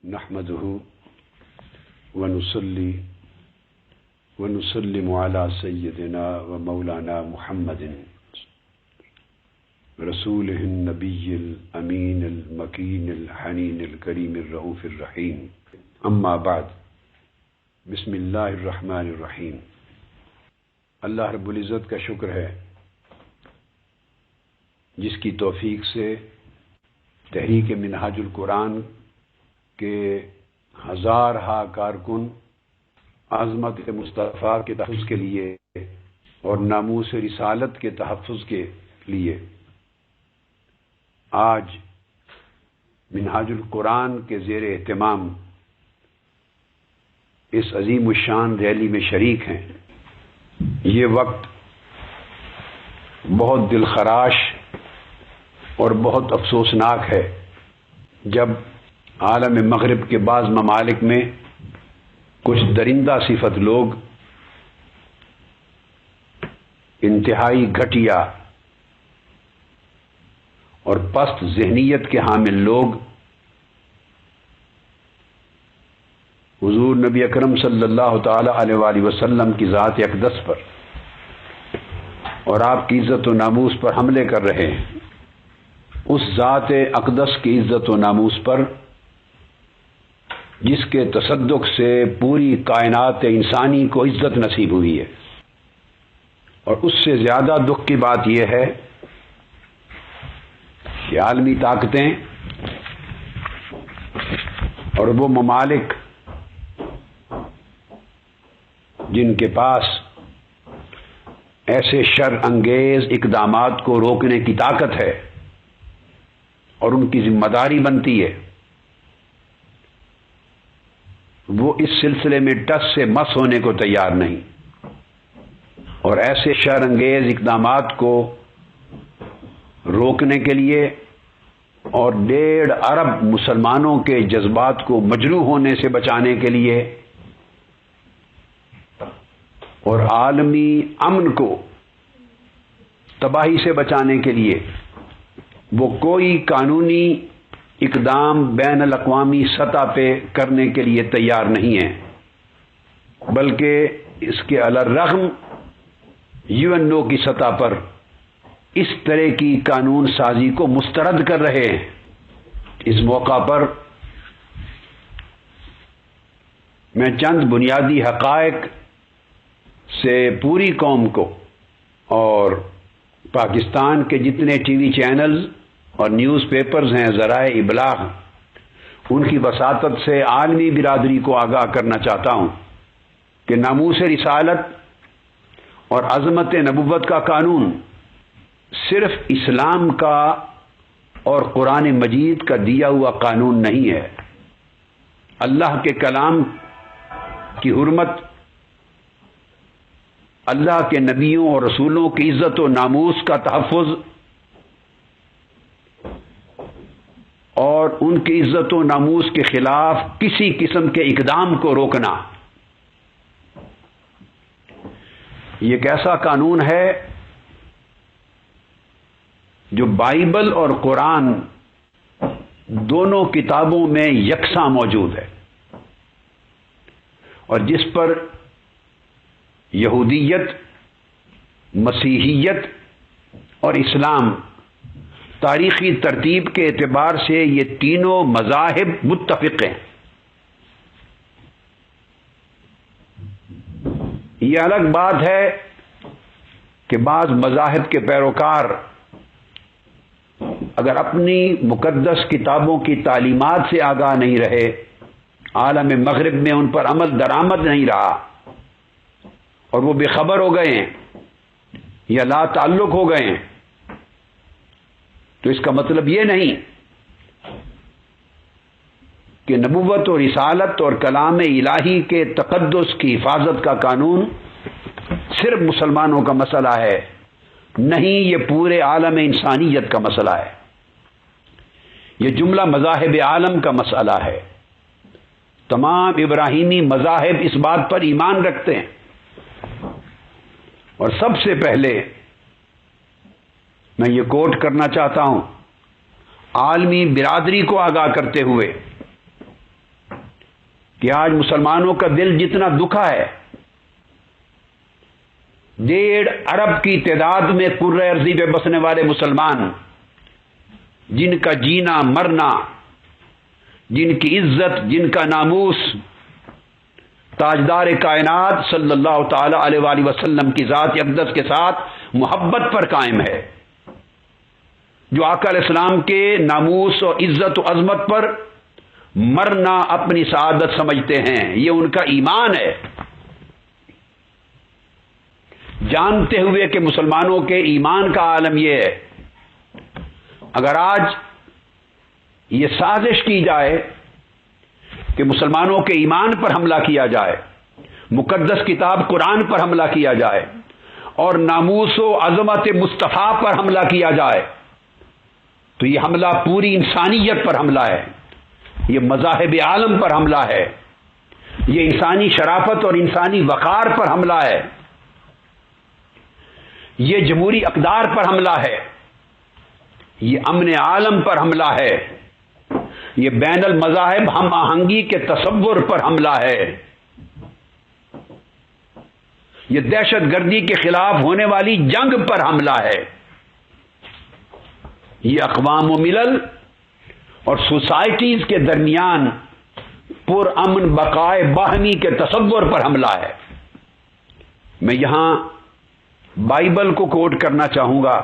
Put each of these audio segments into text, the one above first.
نحمده ونصلي ونسلم على سيدنا ومولانا محمد رسوله النبي الأمين المكين الحنين الكريم الرؤوف الرحيم أما بعد بسم الله الرحمن الرحيم۔ اللہ رب العزت کا شکر ہے جس کی توفیق سے تحریک منہاج القرآن کے ہزارہا کارکن عظمت مصطفیٰ کے تحفظ کے لیے اور ناموس رسالت کے تحفظ کے لیے آج منہاج القرآن کے زیر اہتمام اس عظیم الشان ریلی میں شریک ہیں۔ یہ وقت بہت دلخراش اور بہت افسوسناک ہے جب عالم مغرب کے بعض ممالک میں کچھ درندہ صفت لوگ، انتہائی گھٹیا اور پست ذہنیت کے حامل لوگ حضور نبی اکرم صلی اللہ تعالی علیہ وآلہ وسلم کی ذات اقدس پر اور آپ کی عزت و ناموس پر حملے کر رہے ہیں۔ اس ذات اقدس کی عزت و ناموس پر جس کے تصدق سے پوری کائنات انسانی کو عزت نصیب ہوئی ہے، اور اس سے زیادہ دکھ کی بات یہ ہے کہ عالمی طاقتیں اور وہ ممالک جن کے پاس ایسے شر انگیز اقدامات کو روکنے کی طاقت ہے اور ان کی ذمہ داری بنتی ہے، وہ اس سلسلے میں ٹس سے مس ہونے کو تیار نہیں، اور ایسے شر انگیز اقدامات کو روکنے کے لیے اور 1.5 ارب مسلمانوں کے جذبات کو مجروح ہونے سے بچانے کے لیے اور عالمی امن کو تباہی سے بچانے کے لیے وہ کوئی قانونی اقدام بین الاقوامی سطح پہ کرنے کے لیے تیار نہیں ہیں، بلکہ اس کے علی الرغم UNO کی سطح پر اس طرح کی قانون سازی کو مسترد کر رہے ہیں۔ اس موقع پر میں چند بنیادی حقائق سے پوری قوم کو اور پاکستان کے جتنے ٹی وی چینلز اور نیوز پیپرز ہیں، ذرائع ابلاغ، ان کی وساطت سے عالمی برادری کو آگاہ کرنا چاہتا ہوں کہ ناموس رسالت اور عظمت نبوت کا قانون صرف اسلام کا اور قرآن مجید کا دیا ہوا قانون نہیں ہے۔ اللہ کے کلام کی حرمت، اللہ کے نبیوں اور رسولوں کی عزت و ناموس کا تحفظ اور ان کی عزت و ناموس کے خلاف کسی قسم کے اقدام کو روکنا، یہ ایک ایسا قانون ہے جو بائبل اور قرآن دونوں کتابوں میں یکساں موجود ہے، اور جس پر یہودیت، مسیحیت اور اسلام تاریخی ترتیب کے اعتبار سے یہ تینوں مذاہب متفق ہیں۔ یہ الگ بات ہے کہ بعض مذاہب کے پیروکار اگر اپنی مقدس کتابوں کی تعلیمات سے آگاہ نہیں رہے، عالم مغرب میں ان پر عمل درآمد نہیں رہا اور وہ بے خبر ہو گئے ہیں یا لا تعلق ہو گئے ہیں، تو اس کا مطلب یہ نہیں کہ نبوت اور رسالت اور کلام الہی کے تقدس کی حفاظت کا قانون صرف مسلمانوں کا مسئلہ ہے، نہیں، یہ پورے عالم انسانیت کا مسئلہ ہے، یہ جملہ مذاہب عالم کا مسئلہ ہے۔ تمام ابراہیمی مذاہب اس بات پر ایمان رکھتے ہیں، اور سب سے پہلے میں یہ کوٹ کرنا چاہتا ہوں عالمی برادری کو آگاہ کرتے ہوئے کہ آج مسلمانوں کا دل جتنا دکھا ہے، 1.5 ارب کی تعداد میں کرۂ ارضی پہ بسنے والے مسلمان، جن کا جینا مرنا، جن کی عزت، جن کا ناموس تاجدار کائنات صلی اللہ تعالی علیہ وآلہ وسلم کی ذات اقدس کے ساتھ محبت پر قائم ہے، جو آقا علیہ السلام کے ناموس اور عزت و عظمت پر مرنا اپنی سعادت سمجھتے ہیں، یہ ان کا ایمان ہے، جانتے ہوئے کہ مسلمانوں کے ایمان کا عالم یہ ہے۔ اگر آج یہ سازش کی جائے کہ مسلمانوں کے ایمان پر حملہ کیا جائے، مقدس کتاب قرآن پر حملہ کیا جائے اور ناموس و عظمت مصطفیٰ پر حملہ کیا جائے، تو یہ حملہ پوری انسانیت پر حملہ ہے، یہ مذاہب عالم پر حملہ ہے، یہ انسانی شرافت اور انسانی وقار پر حملہ ہے، یہ جمہوری اقدار پر حملہ ہے، یہ امن عالم پر حملہ ہے، یہ بین المذاہب ہم آہنگی کے تصور پر حملہ ہے، یہ دہشت گردی کے خلاف ہونے والی جنگ پر حملہ ہے، یہ اقوام و ملل اور سوسائٹیز کے درمیان پر امن بقائے باہمی کے تصور پر حملہ ہے۔ میں یہاں بائبل کو کوٹ کرنا چاہوں گا۔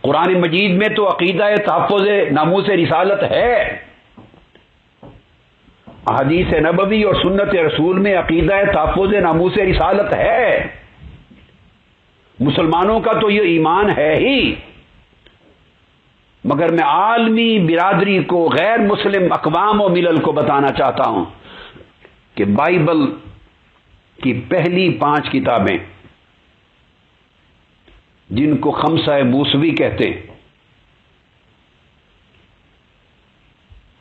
قرآن مجید میں تو عقیدہ تحفظ ناموس رسالت ہے، احادیث نبوی اور سنت رسول میں عقیدہ تحفظ ناموس رسالت ہے، مسلمانوں کا تو یہ ایمان ہے ہی، مگر میں عالمی برادری کو، غیر مسلم اقوام و ملل کو بتانا چاہتا ہوں کہ بائبل کی پہلی 5 کتابیں، جن کو خمسہ موسوی کہتے ہیں،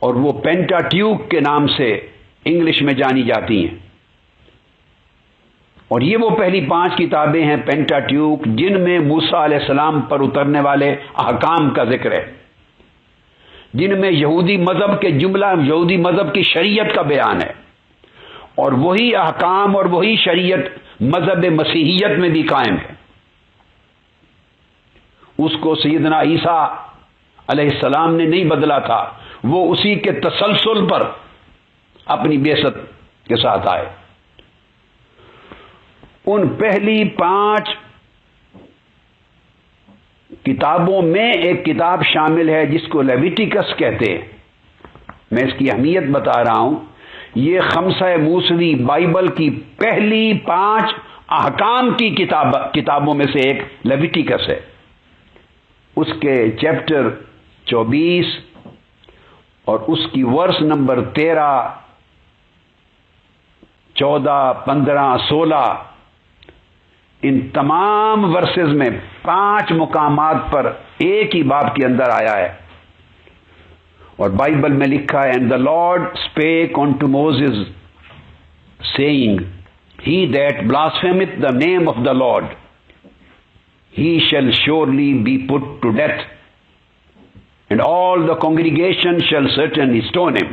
اور وہ پینٹاٹیوک کے نام سے انگلش میں جانی جاتی ہیں، اور یہ وہ پہلی 5 کتابیں ہیں پینٹاٹیوک جن میں موسیٰ علیہ السلام پر اترنے والے احکام کا ذکر ہے، جن میں یہودی مذہب کے یہودی مذہب کی شریعت کا بیان ہے، اور وہی احکام اور وہی شریعت مذہب مسیحیت میں بھی قائم ہے۔ اس کو سیدنا عیسیٰ علیہ السلام نے نہیں بدلا تھا، وہ اسی کے تسلسل پر اپنی بعثت کے ساتھ آئے۔ ان پہلی 5 کتابوں میں ایک کتاب شامل ہے جس کو لیویٹیکس کہتے ہیں۔ میں اس کی اہمیت بتا رہا ہوں، یہ خمسہ موسوی بائبل کی پہلی 5 احکام کی کتابوں میں سے ایک لیویٹیکس ہے۔ اس کے چیپٹر 24 اور اس کی ورس نمبر 13، 14، 15، 16، ان تمام ورسز میں 5 مقامات پر ایک ہی باب کے اندر آیا ہے، اور بائبل میں لکھا ہے "And the Lord spake unto Moses, saying, He that blasphemeth the name of the Lord, he shall surely be put to death, and all the congregation shall certainly stone him."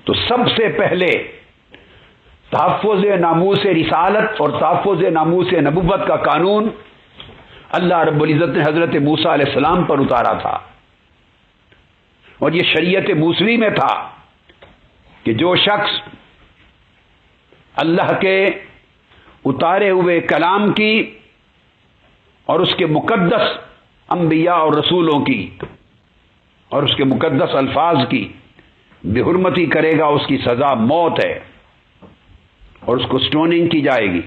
تو سب سے پہلے تحفظ ناموس رسالت اور تحفظ ناموس نبوت کا قانون اللہ رب العزت نے حضرت موسیٰ علیہ السلام پر اتارا تھا، اور یہ شریعت موسوی میں تھا کہ جو شخص اللہ کے اتارے ہوئے کلام کی اور اس کے مقدس انبیاء اور رسولوں کی اور اس کے مقدس الفاظ کی بے حرمتی کرے گا، اس کی سزا موت ہے، اور اس کو سٹوننگ کی جائے گی۔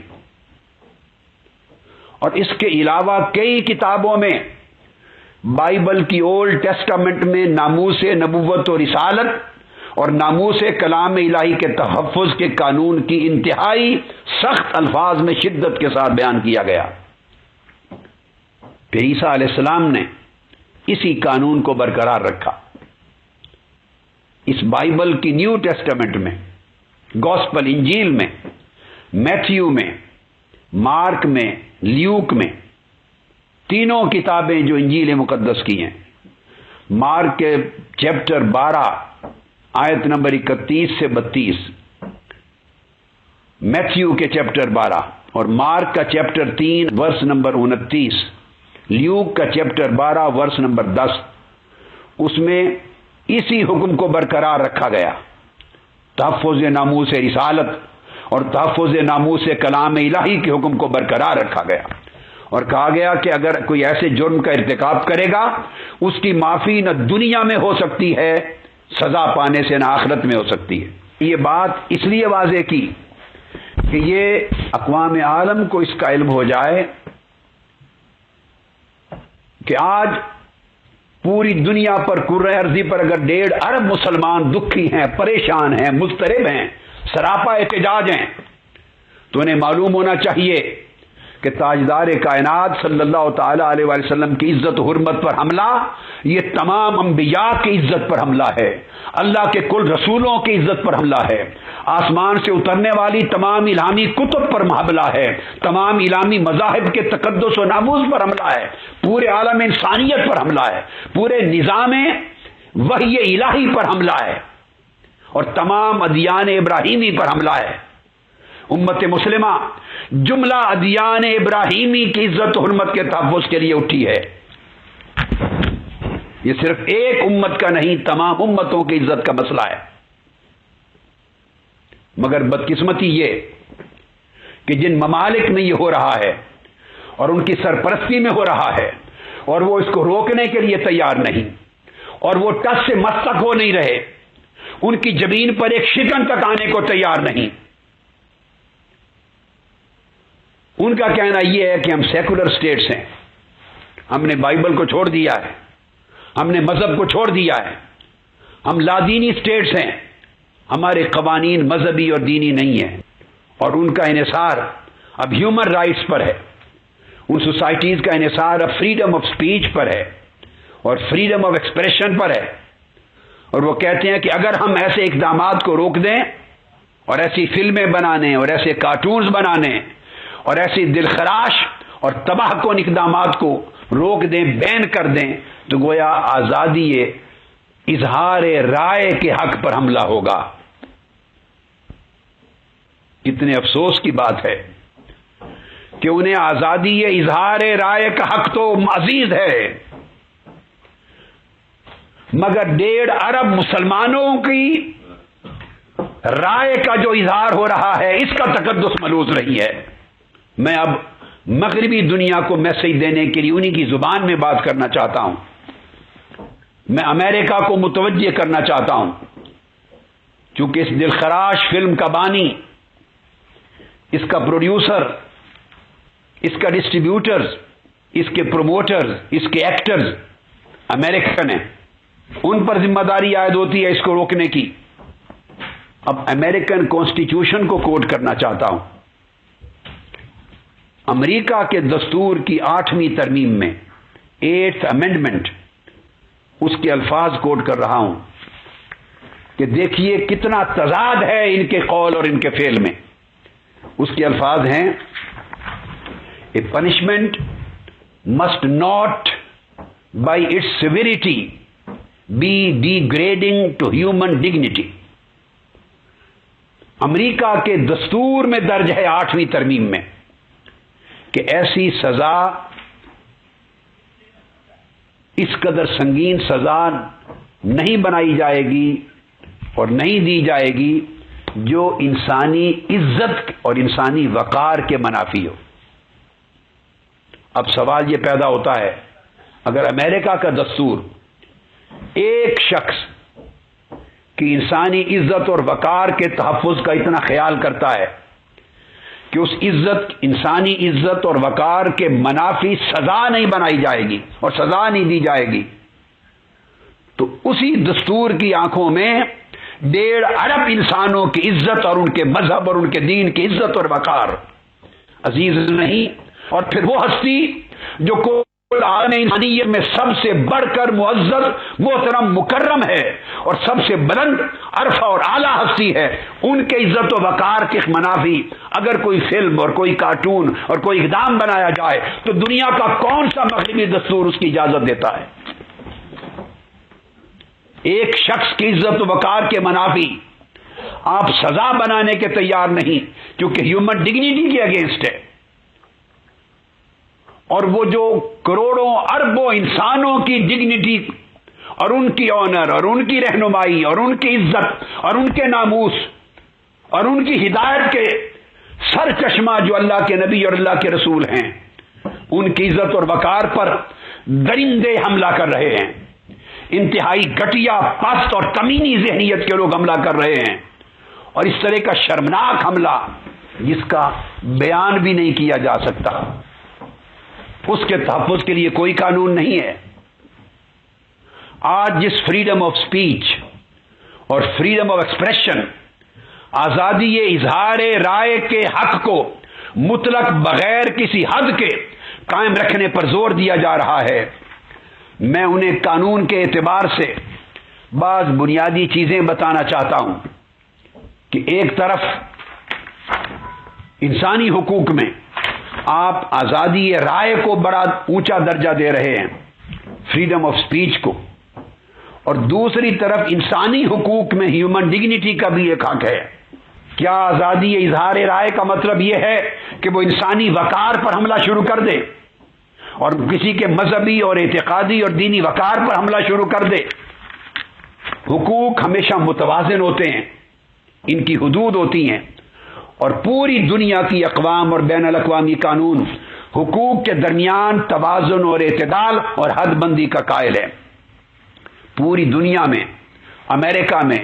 اور اس کے علاوہ کئی کتابوں میں، بائبل کی اولڈ ٹیسٹامنٹ میں ناموس نبوت و رسالت اور ناموس کلام الہی کے تحفظ کے قانون کی انتہائی سخت الفاظ میں شدت کے ساتھ بیان کیا گیا۔ پھر عیسیٰ علیہ السلام نے اسی قانون کو برقرار رکھا۔ اس بائبل کی نیو ٹیسٹامنٹ میں، گوسپل انجیل میں، میتھیو میں، مارک میں، لیوک میں، تینوں کتابیں جو انجیل مقدس کی ہیں، مارک کے چیپٹر 12 آیت نمبر 31 سے 32، میتھیو کے چیپٹر 12 اور مارک کا چیپٹر 3 ورس نمبر 29، لیوک کا چیپٹر 12 ورس نمبر 10، اس میں اسی حکم کو برقرار رکھا گیا، تحفظ ناموس رسالت اور تحفظ ناموس کلام الہی کے حکم کو برقرار رکھا گیا، اور کہا گیا کہ اگر کوئی ایسے جرم کا ارتکاب کرے گا اس کی معافی نہ دنیا میں ہو سکتی ہے سزا پانے سے، نہ آخرت میں ہو سکتی ہے۔ یہ بات اس لیے واضح کی کہ یہ اقوام عالم کو اس کا علم ہو جائے کہ آج پوری دنیا پر کرۂ ارضی پر اگر 1.5 ارب مسلمان دکھی ہیں، پریشان ہیں، مضطرب ہیں، سراپا احتجاج ہیں، تو انہیں معلوم ہونا چاہیے کہ تاجدار کائنات صلی اللہ تعالی علیہ وآلہ وسلم کی عزت و حرمت پر حملہ یہ تمام انبیاء کی عزت پر حملہ ہے، اللہ کے کل رسولوں کی عزت پر حملہ ہے، آسمان سے اترنے والی تمام الہامی کتب پر حملہ ہے، تمام الہامی مذاہب کے تقدس و ناموس پر حملہ ہے، پورے عالم انسانیت پر حملہ ہے، پورے نظام وحی الہی پر حملہ ہے، اور تمام ادیان ابراہیمی پر حملہ ہے۔ امت مسلمہ جملہ ادیان ابراہیمی کی عزت و حرمت کے تحفظ کے لیے اٹھی ہے۔ یہ صرف ایک امت کا نہیں، تمام امتوں کی عزت کا مسئلہ ہے۔ مگر بدقسمتی یہ کہ جن ممالک میں یہ ہو رہا ہے اور ان کی سرپرستی میں ہو رہا ہے اور وہ اس کو روکنے کے لیے تیار نہیں، اور وہ ٹس سے مس تک ہو نہیں رہے، ان کی زمین پر ایک شکن تک آنے کو تیار نہیں۔ ان کا کہنا یہ ہے کہ ہم سیکولر سٹیٹس ہیں، ہم نے بائبل کو چھوڑ دیا ہے، ہم نے مذہب کو چھوڑ دیا ہے، ہم لادینی سٹیٹس ہیں، ہمارے قوانین مذہبی اور دینی نہیں ہیں، اور ان کا انحصار اب ہیومن رائٹس پر ہے، ان سوسائٹیز کا انحصار اب فریڈم آف سپیچ پر ہے اور فریڈم آف ایکسپریشن پر ہے، اور وہ کہتے ہیں کہ اگر ہم ایسے اقدامات کو روک دیں اور ایسی فلمیں بنانے اور ایسے کارٹونز بنانے اور ایسی دلخراش اور تباہ کن اقدامات کو روک دیں، بین کر دیں، تو گویا آزادی اظہار رائے کے حق پر حملہ ہوگا۔ کتنے افسوس کی بات ہے کہ انہیں آزادی اظہار رائے کا حق تو عزیز ہے، مگر 1.5 ارب مسلمانوں کی رائے کا جو اظہار ہو رہا ہے اس کا تقدس ملوث نہیں ہے۔ میں اب مغربی دنیا کو میسج دینے کے لیے انہی کی زبان میں بات کرنا چاہتا ہوں، میں امریکہ کو متوجہ کرنا چاہتا ہوں، چونکہ اس دلخراش فلم کا بانی، اس کا پروڈیوسر، اس کا ڈسٹریبیوٹرز، اس کے پروموٹرز، اس کے ایکٹرز امریکن ہیں، ان پر ذمہ داری عائد ہوتی ہے اس کو روکنے کی۔ اب امریکن کانسٹیٹیوشن کو کوٹ کرنا چاہتا ہوں، امریکہ کے دستور کی 8ویں ترمیم میں 8th امینڈمنٹ، اس کے الفاظ کوٹ کر رہا ہوں کہ دیکھیے کتنا تضاد ہے ان کے قول اور ان کے فعل میں۔ اس کے الفاظ ہیں، a punishment must not by its severity be degrading to human dignity. امریکہ کے دستور میں درج ہے 8ویں ترمیم میں کہ ایسی سزا، اس قدر سنگین سزا نہیں بنائی جائے گی اور نہیں دی جائے گی جو انسانی عزت اور انسانی وقار کے منافی ہو۔ اب سوال یہ پیدا ہوتا ہے، اگر امریکہ کا دستور ایک شخص کی انسانی عزت اور وقار کے تحفظ کا اتنا خیال کرتا ہے کہ اس عزت، انسانی عزت اور وقار کے منافی سزا نہیں بنائی جائے گی اور سزا نہیں دی جائے گی، تو اسی دستور کی آنکھوں میں 1.5 ارب انسانوں کی عزت اور ان کے مذہب اور ان کے دین کی عزت اور وقار عزیز نہیں۔ اور پھر وہ ہستی جو کل عالم انسانیت میں سب سے بڑھ کر معزز، محترم، مکرم ہے اور سب سے بلند، عرفہ اور اعلیٰ ہستی ہے، ان کے عزت و وقار کے منافی اگر کوئی فلم اور کوئی کارٹون اور کوئی اقدام بنایا جائے تو دنیا کا کون سا مغربی دستور اس کی اجازت دیتا ہے؟ ایک شخص کی عزت و وقار کے منافی آپ سزا بنانے کے تیار نہیں، کیونکہ ہیومن ڈگنیٹی کے اگینسٹ ہے. اور وہ جو کروڑوں اربوں انسانوں کی ڈگنیٹی اور ان کی آنر اور ان کی رہنمائی اور ان کی عزت اور ان کے ناموس اور ان کی ہدایت کے سر چشمہ جو اللہ کے نبی اور اللہ کے رسول ہیں، ان کی عزت اور وقار پر درندے حملہ کر رہے ہیں. انتہائی گھٹیا، پست اور کمینی ذہنیت کے لوگ حملہ کر رہے ہیں، اور اس طرح کا شرمناک حملہ جس کا بیان بھی نہیں کیا جا سکتا، اس کے تحفظ کے لیے کوئی قانون نہیں ہے. آج جس فریڈم آف سپیچ اور فریڈم آف ایکسپریشن، آزادی اظہار رائے کے حق کو مطلق بغیر کسی حد کے قائم رکھنے پر زور دیا جا رہا ہے، میں انہیں قانون کے اعتبار سے بعض بنیادی چیزیں بتانا چاہتا ہوں. کہ ایک طرف انسانی حقوق میں آپ آزادی رائے کو بڑا اونچا درجہ دے رہے ہیں، فریڈم آف سپیچ کو، اور دوسری طرف انسانی حقوق میں ہیومن ڈگنیٹی کا بھی ایک حق ہے. کیا آزادی اظہار رائے کا مطلب یہ ہے کہ وہ انسانی وقار پر حملہ شروع کر دے اور کسی کے مذہبی اور اعتقادی اور دینی وقار پر حملہ شروع کر دے؟ حقوق ہمیشہ متوازن ہوتے ہیں، ان کی حدود ہوتی ہیں، اور پوری دنیا کی اقوام اور بین الاقوامی قانون حقوق کے درمیان توازن اور اعتدال اور حد بندی کا قائل ہے. پوری دنیا میں، امریکہ میں،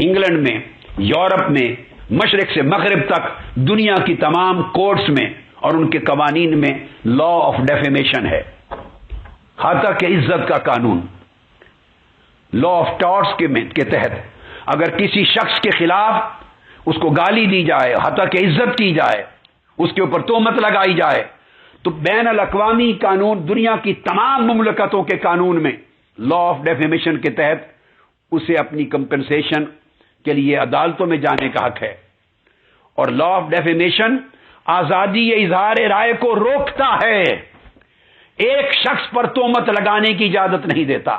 انگلینڈ میں، یورپ میں، مشرق سے مغرب تک دنیا کی تمام کورٹس میں اور ان کے قوانین میں لا آف ڈیفیمیشن ہے، ہتک عزت کا قانون. لا آف ٹارٹس کے تحت اگر کسی شخص کے خلاف اس کو گالی دی جائے، ہتک عزت کی جائے، اس کے اوپر تہمت لگائی جائے، تو بین الاقوامی قانون، دنیا کی تمام مملکتوں کے قانون میں لا آف ڈیفیمیشن کے تحت اسے اپنی کمپنسیشن کے لیے عدالتوں میں جانے کا حق ہے. اور لا آف ڈیفیمیشن آزادی اظہار رائے کو روکتا ہے، ایک شخص پر تہمت لگانے کی اجازت نہیں دیتا،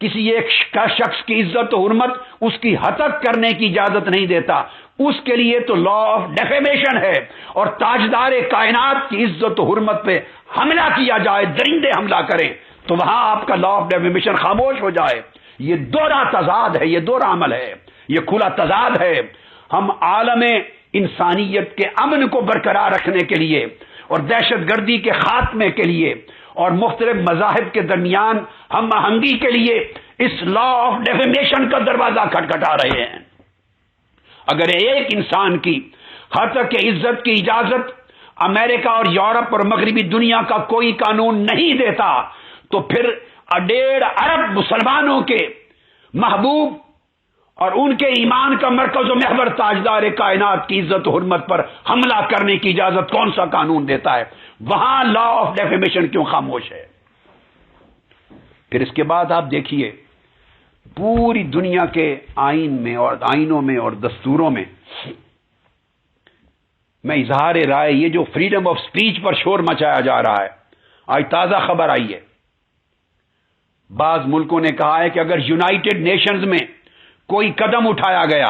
کسی ایک شخص کی عزت و حرمت اس کی ہتک کرنے کی اجازت نہیں دیتا. اس کے لیے تو لا آف ڈیفیمیشن ہے. اور تاجدار کائنات کی عزت و حرمت پہ حملہ کیا جائے، درندے حملہ کریں، تو وہاں آپ کا لا آف ڈیفیمیشن خاموش ہو جائے. یہ دوہرا تضاد ہے، یہ دوہرا عمل ہے، یہ کھلا تضاد ہے. ہم عالم انسانیت کے امن کو برقرار رکھنے کے لیے اور دہشت گردی کے خاتمے کے لیے اور مختلف مذاہب کے درمیان ہم آہنگی کے لیے اس لا آف ڈیفیمیشن کا دروازہ کھٹکھٹا رہے ہیں. اگر ایک انسان کی ہتک عزت کی اجازت امریکہ اور یورپ اور مغربی دنیا کا کوئی قانون نہیں دیتا، تو پھر 1.5 ارب مسلمانوں کے محبوب اور ان کے ایمان کا مرکز و محور تاجدار کائنات کی عزت و حرمت پر حملہ کرنے کی اجازت کون سا قانون دیتا ہے؟ وہاں لا آف ڈیفیمیشن کیوں خاموش ہے؟ پھر اس کے بعد آپ دیکھیے پوری دنیا کے آئین میں اور آئینوں میں اور دستوروں میں اظہار رائے، یہ جو فریڈم آف سپیچ پر شور مچایا جا رہا ہے، آج تازہ خبر آئی ہے، بعض ملکوں نے کہا ہے کہ اگر یونائٹڈ نیشنز میں کوئی قدم اٹھایا گیا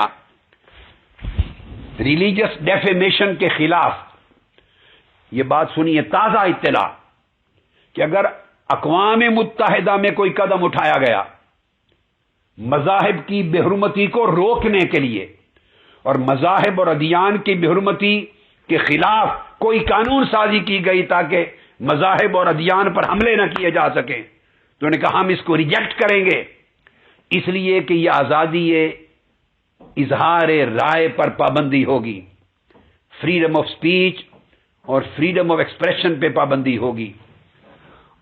ریلیجس ڈیفیمیشن کے خلاف، یہ بات سنیے، تازہ اطلاع، کہ اگر اقوام متحدہ میں کوئی قدم اٹھایا گیا مذاہب کی بے حرمتی کو روکنے کے لیے اور مذاہب اور ادیان کی بے حرمتی کے خلاف کوئی قانون سازی کی گئی تاکہ مذاہب اور ادیان پر حملے نہ کیے جا سکیں، تو انہوں نے کہا ہم اس کو ریجیکٹ کریں گے، اس لیے کہ یہ آزادی اظہار رائے پر پابندی ہوگی، فریڈم آف سپیچ اور فریڈم آف ایکسپریشن پہ پابندی ہوگی.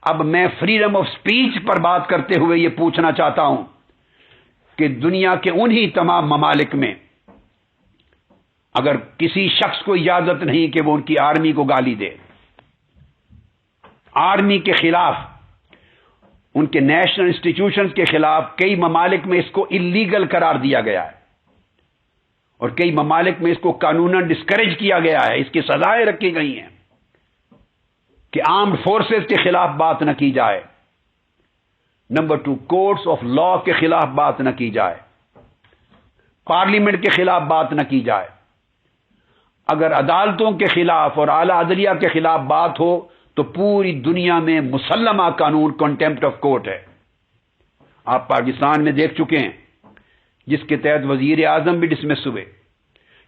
اب میں فریڈم آف سپیچ پر بات کرتے ہوئے یہ پوچھنا چاہتا ہوں کہ دنیا کے انہی تمام ممالک میں اگر کسی شخص کو اجازت نہیں کہ وہ ان کی آرمی کو گالی دے، آرمی کے خلاف، ان کے نیشنل انسٹیٹیوشنز کے خلاف، کئی ممالک میں اس کو اللیگل قرار دیا گیا ہے اور کئی ممالک میں اس کو قانوناً ڈسکریج کیا گیا ہے، اس کی سزائیں رکھی گئی ہیں کہ آرمڈ فورسز کے خلاف بات نہ کی جائے، نمبر 2 کورٹس آف لا کے خلاف بات نہ کی جائے، پارلیمنٹ کے خلاف بات نہ کی جائے۔ اگر عدالتوں کے خلاف اور اعلی عدلیہ کے خلاف بات ہو تو پوری دنیا میں مسلمہ قانون کنٹمپٹ آف کورٹ ہے۔ آپ پاکستان میں دیکھ چکے ہیں، جس کے تحت وزیر اعظم بھی ڈسمس ہوئے۔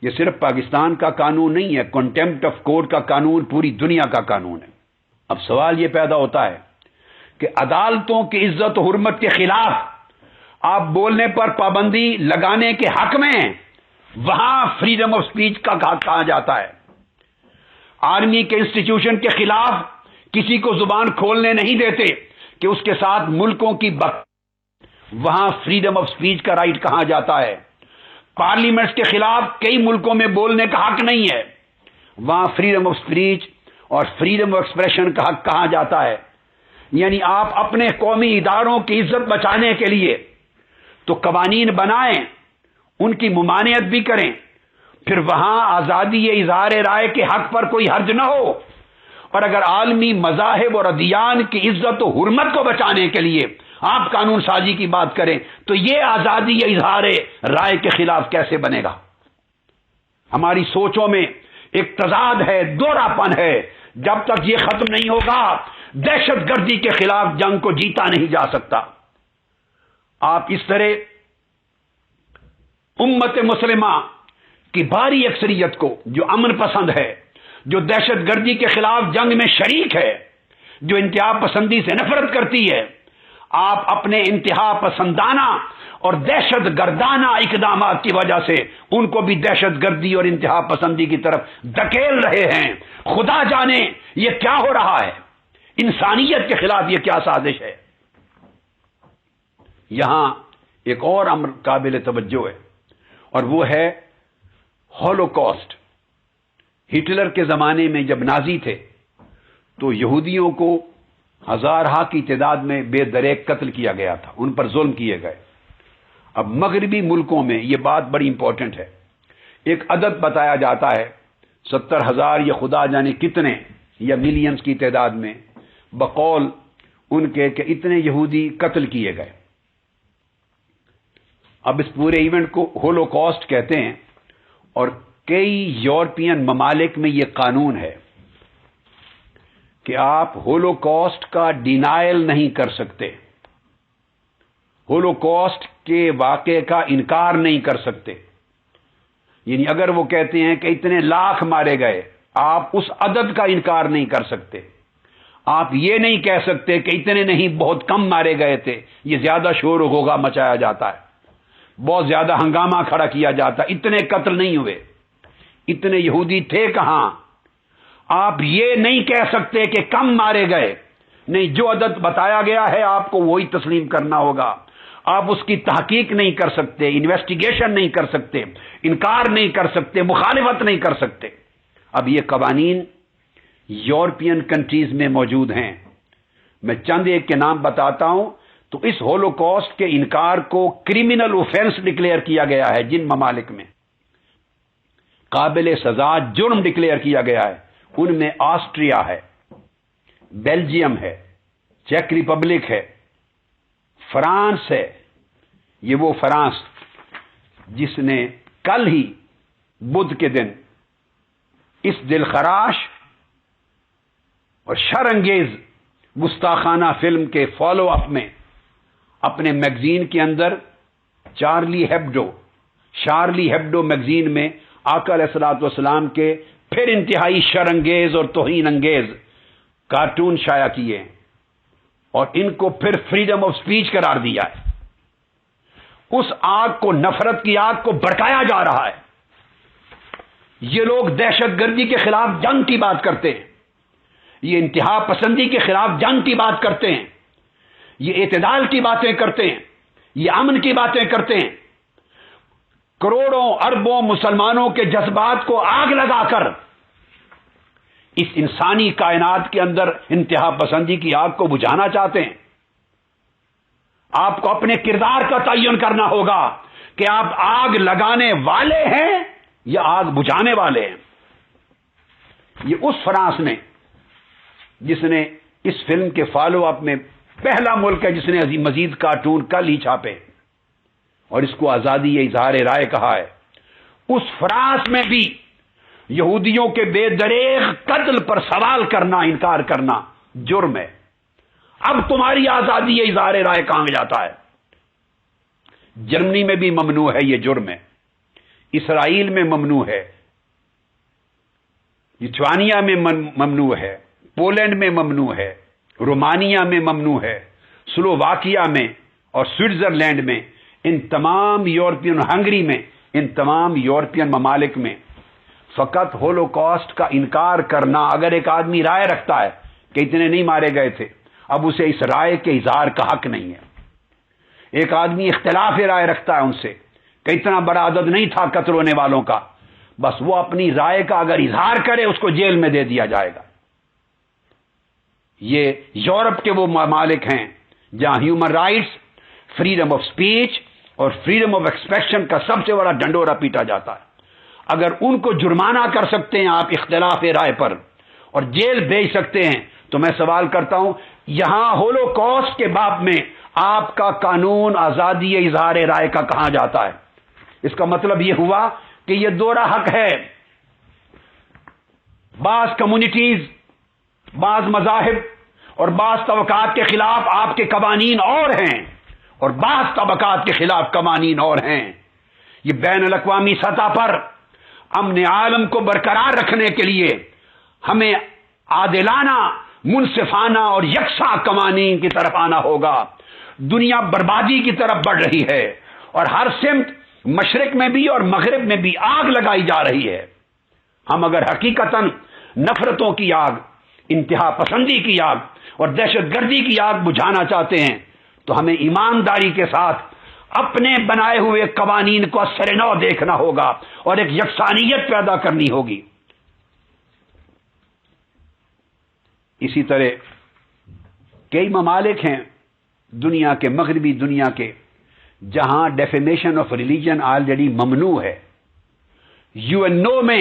یہ صرف پاکستان کا قانون نہیں ہے، کنٹمپٹ آف کورٹ کا قانون پوری دنیا کا قانون ہے۔ اب سوال یہ پیدا ہوتا ہے کہ عدالتوں کی عزت و حرمت کے خلاف آپ بولنے پر پابندی لگانے کے حق میں ہیں، وہاں فریڈم آف سپیچ کا حق کہا جاتا ہے۔ آرمی کے انسٹیٹیوشن کے خلاف کسی کو زبان کھولنے نہیں دیتے کہ اس کے ساتھ ملکوں کی وہاں فریڈم آف سپیچ کا رائٹ کہا جاتا ہے۔ پارلیمنٹس کے خلاف کئی ملکوں میں بولنے کا حق نہیں ہے، وہاں فریڈم آف سپیچ اور فریڈم آف ایکسپریشن کا حق کہا جاتا ہے۔ یعنی آپ اپنے قومی اداروں کی عزت بچانے کے لیے تو قوانین بنائیں، ان کی ممانعت بھی کریں، پھر وہاں آزادی اظہار رائے کے حق پر کوئی حرج نہ ہو۔ اور اگر عالمی مذاہب اور ادیان کی عزت و حرمت کو بچانے کے لیے آپ قانون سازی کی بات کریں تو یہ آزادی اظہار رائے کے خلاف کیسے بنے گا؟ ہماری سوچوں میں ایک تضاد ہے، دوہرا پن ہے۔ جب تک یہ ختم نہیں ہوگا دہشت گردی کے خلاف جنگ کو جیتا نہیں جا سکتا۔ آپ اس طرح امت مسلمہ کی بھاری اکثریت کو، جو امن پسند ہے، جو دہشت گردی کے خلاف جنگ میں شریک ہے، جو انتہا پسندی سے نفرت کرتی ہے، آپ اپنے انتہا پسندانہ اور دہشت گردانہ اقدامات کی وجہ سے ان کو بھی دہشت گردی اور انتہا پسندی کی طرف دھکیل رہے ہیں۔ خدا جانے یہ کیا ہو رہا ہے، انسانیت کے خلاف یہ کیا سازش ہے۔ یہاں ایک اور امر قابل توجہ ہے اور وہ ہے ہولوکاسٹ۔ ہٹلر کے زمانے میں جب نازی تھے تو یہودیوں کو ہزارہا کی تعداد میں بے دریغ قتل کیا گیا تھا، ان پر ظلم کیے گئے۔ اب مغربی ملکوں میں یہ بات بڑی امپورٹنٹ ہے، ایک عدد بتایا جاتا ہے 70,000 یا خدا جانے کتنے یا ملینز کی تعداد میں بقول ان کے کہ اتنے یہودی قتل کیے گئے۔ اب اس پورے ایونٹ کو ہولوکاسٹ کہتے ہیں اور کئی یورپین ممالک میں یہ قانون ہے کہ آپ ہولوکاسٹ کا ڈینائل نہیں کر سکتے، ہولوکاسٹ کے واقعے کا انکار نہیں کر سکتے۔ یعنی اگر وہ کہتے ہیں کہ اتنے لاکھ مارے گئے، آپ اس عدد کا انکار نہیں کر سکتے۔ آپ یہ نہیں کہہ سکتے کہ اتنے نہیں، بہت کم مارے گئے تھے، یہ زیادہ شور و غوغا مچایا جاتا ہے، بہت زیادہ ہنگامہ کھڑا کیا جاتا ہے، اتنے قتل نہیں ہوئے، اتنے یہودی تھے کہاں۔ آپ یہ نہیں کہہ سکتے کہ کم مارے گئے، نہیں، جو عدد بتایا گیا ہے آپ کو وہی تسلیم کرنا ہوگا۔ آپ اس کی تحقیق نہیں کر سکتے، انویسٹیگیشن نہیں کر سکتے، انکار نہیں کر سکتے، مخالفت نہیں کر سکتے۔ اب یہ قوانین یورپین کنٹریز میں موجود ہیں، میں چند ایک کے نام بتاتا ہوں۔ تو اس ہولوکاسٹ کے انکار کو کرمنل اوفینس ڈکلیئر کیا گیا ہے، جن ممالک میں قابل سزا جرم ڈکلیئر کیا گیا ہے ان میں آسٹریا ہے، بیلجیم ہے، چیک ریپبلک ہے، فرانس ہے۔ یہ وہ فرانس جس نے کل ہی بدھ کے دن اس دلخراش اور شرانگیز گستاخانہ فلم کے فالو اپ میں اپنے میگزین کے اندر شارلی ہیبڈو میگزین میں آقا علیہ الصلوۃ والسلام کے پھر انتہائی شرانگیز اور توہین انگیز کارٹون شائع کیے ہیں اور ان کو پھر فریڈم آف سپیچ قرار دیا ہے۔ اس آگ کو، نفرت کی آگ کو بھڑکایا جا رہا ہے۔ یہ لوگ دہشت گردی کے خلاف جنگ کی بات کرتے ہیں، یہ انتہا پسندی کے خلاف جنگ کی بات کرتے ہیں، یہ اعتدال کی باتیں کرتے ہیں، یہ امن کی باتیں کرتے ہیں۔ کروڑوں اربوں مسلمانوں کے جذبات کو آگ لگا کر اس انسانی کائنات کے اندر انتہا پسندی کی آگ کو بجھانا چاہتے ہیں۔ آپ کو اپنے کردار کا تعین کرنا ہوگا کہ آپ آگ لگانے والے ہیں یا آگ بجھانے والے ہیں۔ یہ اس فرانس نے جس نے اس فلم کے فالو اپ میں پہلا ملک ہے جس نے مزید کارٹون کل ہی چھاپے اور اس کو آزادی اظہار رائے کہا ہے. اس فرانس میں بھی یہودیوں کے بے دریغ قتل پر سوال کرنا، انکار کرنا جرم ہے. اب تمہاری آزادی اظہار رائے کہاں جاتا ہے؟ جرمنی میں بھی ممنوع ہے، یہ جرم ہے. اسرائیل میں ممنوع ہے، لتھوانیا میں ممنوع ہے، پولینڈ میں ممنوع ہے، رومانیہ میں ممنوع ہے، سلوواکیہ میں اور سوئٹزرلینڈ میں، ان تمام یورپین، ہنگری میں، ان تمام یورپین ممالک میں فقط ہولوکاسٹ کا انکار کرنا. اگر ایک آدمی رائے رکھتا ہے کہ اتنے نہیں مارے گئے تھے، اب اسے اس رائے کے اظہار کا حق نہیں ہے. ایک آدمی اختلاف رائے رکھتا ہے ان سے کہ اتنا بڑا عدد نہیں تھا قتل ہونے والوں کا، بس وہ اپنی رائے کا اگر اظہار کرے اس کو جیل میں دے دیا جائے گا. یہ یورپ کے وہ ممالک ہیں جہاں human rights, freedom of speech اور فریڈم آف ایکسپریشن کا سب سے بڑا ڈنڈورا پیٹا جاتا ہے. اگر ان کو جرمانہ کر سکتے ہیں آپ اختلاف رائے پر اور جیل بھیج سکتے ہیں، تو میں سوال کرتا ہوں یہاں ہولوکاسٹ کے باب میں آپ کا قانون آزادی اظہار رائے کا کہاں جاتا ہے؟ اس کا مطلب یہ ہوا کہ یہ دوہرا حق ہے. بعض کمیونٹیز، بعض مذاہب اور بعض طبقات کے خلاف آپ کے قوانین اور ہیں اور بعض طبقات کے خلاف قوانین اور ہیں. یہ بین الاقوامی سطح پر امن عالم کو برقرار رکھنے کے لیے ہمیں عادلانہ، منصفانہ اور یکساں قوانین کی طرف آنا ہوگا. دنیا بربادی کی طرف بڑھ رہی ہے اور ہر سمت، مشرق میں بھی اور مغرب میں بھی آگ لگائی جا رہی ہے. ہم اگر حقیقتاً نفرتوں کی آگ، انتہا پسندی کی آگ اور دہشت گردی کی آگ بجھانا چاہتے ہیں تو ہمیں ایمانداری کے ساتھ اپنے بنائے ہوئے قوانین کو سر نو دیکھنا ہوگا اور ایک یکسانیت پیدا کرنی ہوگی. اسی طرح کئی ممالک ہیں دنیا کے، مغربی دنیا کے، جہاں ڈیفیمیشن آف ریلیجن آلریڈی ممنوع ہے. یو این او میں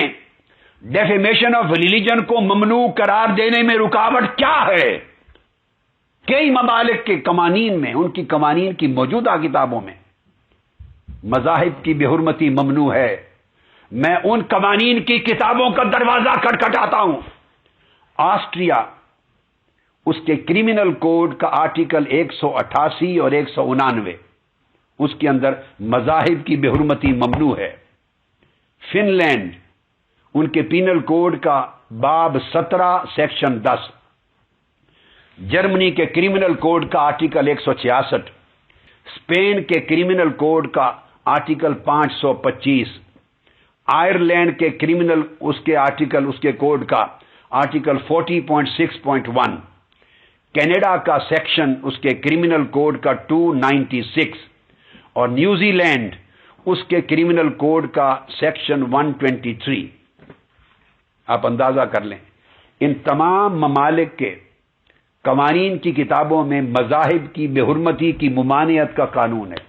ڈیفیمیشن آف ریلیجن کو ممنوع قرار دینے میں رکاوٹ کیا ہے؟ کئی ممالک کے قوانین میں، ان کی قوانین کی موجودہ کتابوں میں مذاہب کی بے حرمتی ممنوع ہے. میں ان قوانین کی کتابوں کا دروازہ کھٹکھٹاتا ہوں. آسٹریا، اس کے کرمنل کوڈ کا آرٹیکل 188 اور 189، اس کے اندر مذاہب کی بے حرمتی ممنوع ہے. فن لینڈ، ان کے پینل کوڈ کا باب 17 سیکشن 10. جرمنی کے کرمنل کوڈ کا آرٹیکل 166، اسپین کے کرمنل کوڈ کا آرٹیکل 525، آئرلینڈ کے کرمنل اس کے کوڈ کا آرٹیکل 40.6.1، کینیڈا کا سیکشن اس کے کرمنل کوڈ کا 296 اور نیوزی لینڈ اس کے کرمنل کوڈ کا سیکشن 123. آپ اندازہ کر لیں ان تمام ممالک کے قوانین کی کتابوں میں مذاہب کی بے حرمتی کی ممانعت کا قانون ہے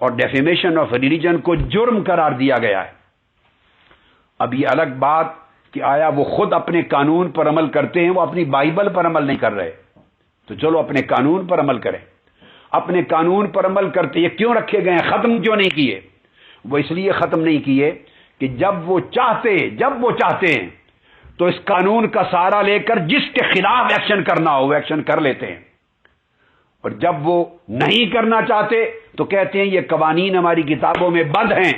اور ڈیفیمیشن آف ریلیجن کو جرم قرار دیا گیا ہے. اب یہ الگ بات کہ آیا وہ خود اپنے قانون پر عمل کرتے ہیں، وہ اپنی بائبل پر عمل نہیں کر رہے، تو چلو اپنے قانون پر عمل کریں. اپنے قانون پر عمل کرتے یہ کیوں رکھے گئے ہیں؟ ختم کیوں نہیں کیے؟ وہ اس لیے ختم نہیں کیے کہ جب وہ چاہتے ہیں تو اس قانون کا سہارا لے کر جس کے خلاف ایکشن کرنا ہو وہ ایکشن کر لیتے ہیں، اور جب وہ نہیں کرنا چاہتے تو کہتے ہیں یہ قوانین ہماری کتابوں میں بند ہیں،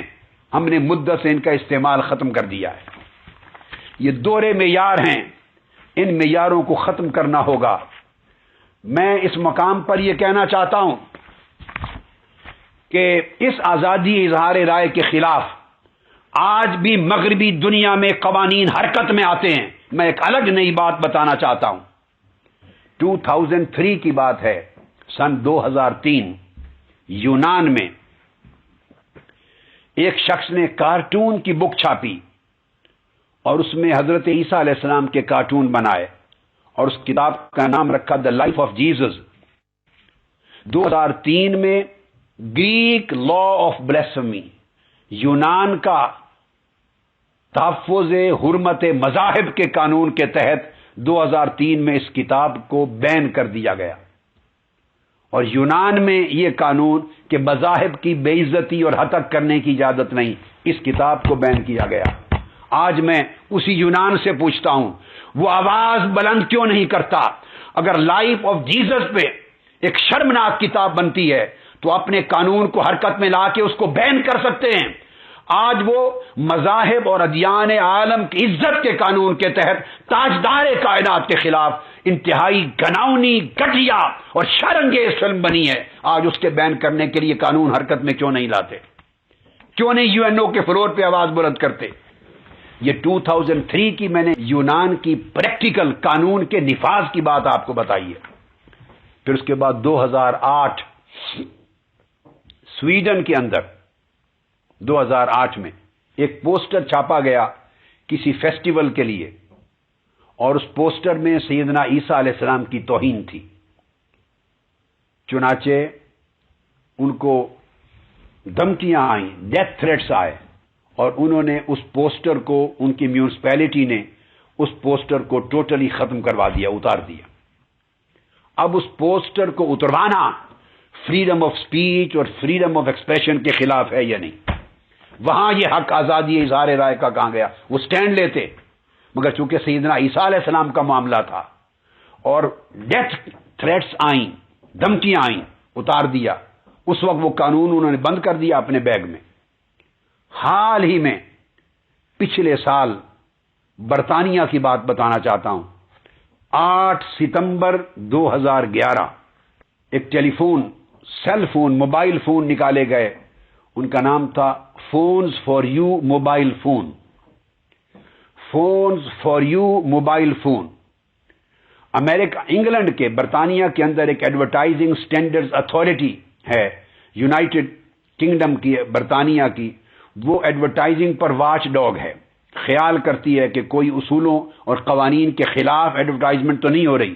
ہم نے مدت سے ان کا استعمال ختم کر دیا ہے. یہ دوہرے معیار ہیں، ان معیاروں کو ختم کرنا ہوگا. میں اس مقام پر یہ کہنا چاہتا ہوں کہ اس آزادی اظہار رائے کے خلاف آج بھی مغربی دنیا میں قوانین حرکت میں آتے ہیں. میں ایک الگ نئی بات بتانا چاہتا ہوں. 2003 کی بات ہے، سن 2003 یونان میں ایک شخص نے کارٹون کی بک چھاپی اور اس میں حضرت عیسیٰ علیہ السلام کے کارٹون بنائے اور اس کتاب کا نام رکھا دا لائف آف جیزس. 2003 میں گریک لا آف بلیسفمی، یونان کا تحفظ حرمت مذاہب کے قانون کے تحت 2003 میں اس کتاب کو بین کر دیا گیا. اور یونان میں یہ قانون کہ مذاہب کی بے عزتی اور ہتک کرنے کی اجازت نہیں، اس کتاب کو بین کیا گیا۔ آج میں اسی یونان سے پوچھتا ہوں، وہ آواز بلند کیوں نہیں کرتا؟ اگر لائف آف جیزس پہ ایک شرمناک کتاب بنتی ہے تو اپنے قانون کو حرکت میں لا کے اس کو بین کر سکتے ہیں۔ آج وہ مذاہب اور ادیان عالم کی عزت کے قانون کے تحت تاجدار کائنات کے خلاف انتہائی گھناؤنی، گھٹیا اور شرانگیز فلم بنی ہے۔ آج اس کے بین کرنے کے لیے قانون حرکت میں کیوں نہیں لاتے؟ کیوں نہیں یو این او کے فلور پہ آواز بلند کرتے؟ یہ 2003 کی میں نے یونان کی پریکٹیکل قانون کے نفاذ کی بات آپ کو بتائی ہے۔ پھر اس کے بعد 2008 سویڈن کے اندر 2008 میں ایک پوسٹر چھاپا گیا کسی فیسٹیول کے لیے، اور اس پوسٹر میں سیدنا عیسیٰ علیہ السلام کی توہین تھی۔ چنانچہ ان کو دھمکیاں آئیں، ڈیتھ تھریٹس آئے، اور انہوں نے اس پوسٹر کو، ان کی میونسپیلٹی نے اس پوسٹر کو ٹوٹلی ختم کروا دیا، اتار دیا۔ اب اس پوسٹر کو اتروانا فریڈم آف سپیچ اور فریڈم آف ایکسپریشن کے خلاف ہے یا نہیں؟ وہاں یہ حق آزادی اظہار رائے کا کہاں گیا؟ وہ سٹینڈ لیتے، مگر چونکہ سیدنا عیسیٰ علیہ السلام کا معاملہ تھا اور ڈیتھ تھریٹس آئیں، دھمکیاں آئیں، اتار دیا۔ اس وقت وہ قانون انہوں نے بند کر دیا اپنے بیگ میں۔ حال ہی میں پچھلے سال برطانیہ کی بات بتانا چاہتا ہوں۔ 8 ستمبر 2011 ایک telephone, cell phone, mobile phone نکالے گئے، ان کا نام تھا phones for you mobile phone. Phones for you mobile phone. امریکہ، انگلینڈ کے، برطانیہ کے اندر ایک ایڈورٹائزنگ سٹینڈرڈز اتھارٹی ہے، یونائٹڈ کنگڈم کی، برطانیہ کی، وہ ایڈورٹائزنگ پر واچ ڈاگ ہے، خیال کرتی ہے کہ کوئی اصولوں اور قوانین کے خلاف ایڈورٹائزمنٹ تو نہیں ہو رہی۔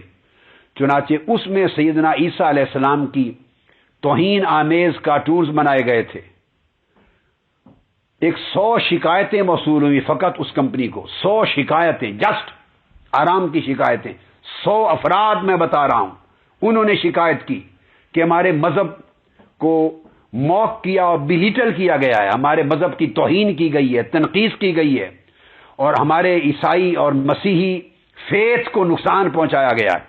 چنانچہ اس میں سیدنا عیسیٰ علیہ السلام کی توہین آمیز کارٹونز بنائے گئے تھے۔ 100 شکایتیں موصول ہوئی فقط اس کمپنی کو، 100 شکایتیں، جسٹ آرام کی شکایتیں، 100 افراد میں بتا رہا ہوں، انہوں نے شکایت کی کہ ہمارے مذہب کو موک کیا اور بلیٹل کیا گیا ہے، ہمارے مذہب کی توہین کی گئی ہے، تنقید کی گئی ہے، اور ہمارے عیسائی اور مسیحی فیتھ کو نقصان پہنچایا گیا ہے۔